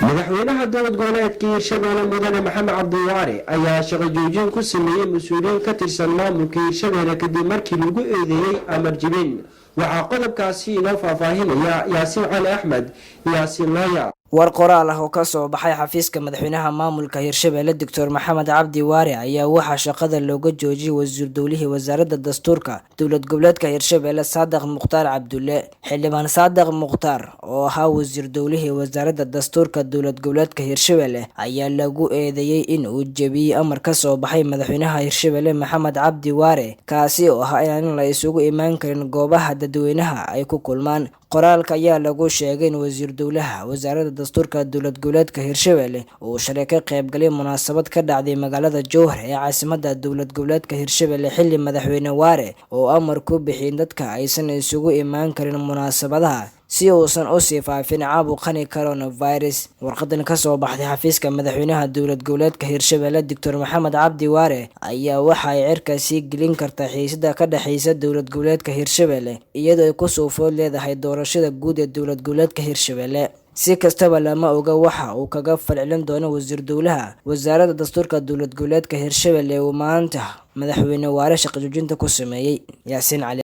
madaxweynaha dowlad goboleedka Hirshabelle Mudane Maxamed Cabdiwaare ayaa shaqo joojin ku sameeyay mas'uuliyiin ka tirsan maamulka Hirshabelle kadib markii lagu eedeeyay amar jibin. Waxaa qodobkaasi inoo faahfaahinaya Yaasiin Cali Axmed Yaasiin Laya. war qoraal ah oo ka soo baxay xafiiska madaxweynaha maamulka Hirshabelle Dr. Maxamed Cabdiwaare ayaa waxa shaqada looga joojiyay wasiir dowlihii wasaaradda dastuurka dowlad goboleedka Hirshabelle Saadaq Mukhtaar Cabdulle. xildhibaan Saadaq Mukhtaar oo ahaa wasiir dowlihii wasaaradda dastuurka dowlad goboleedka Hirshabelle ayaa lagu eedeeyay in uu jabiyay amar ka soo baxay madaxweynaha Hirshabelle Maxamed Cabdiwaare kaasi oo ahaa in la isugu imaan karin goobaha dadweynaha ay ku kulmaan. qoraalka ayaa lagu sheegay in wasiir dowlaha wasaaradda dastuurka dowlad goboleedka Hirshabelle uu shalay ka qayb galay munaasabad ka dhacday magaalada Jowhar ee caasimadda dowlad goboleedka Hirshabelle xilli madaxweyne Waare oo amar ku bixiyay dadka aysan isugu imaan karin munaasabadaha si uusan u sii faafin caabuqani coronavirus. warqadan ka soo baxday xafiiska madaxweynaha dowlad goboleedka Hirshabelle Dr. Maxamed Cabdiwaare ayaa waxa ay cirkaasi gelin kartaa xiisada ka dhaxaysa dowlad goboleedka Hirshabelle iyadoo ay ku soo fool leedahay doorashada guud ee dowlad goboleedka Hirshabelle. si kastaba lama oga waxa uu kaga falcelin doono wasiir dowlaha wasaaradda dastuurka dowlad goboleedka Hirshabelle oo maanta madaxweyne Waare shaqo joojinta ku sameeyay. Yaasiin Cali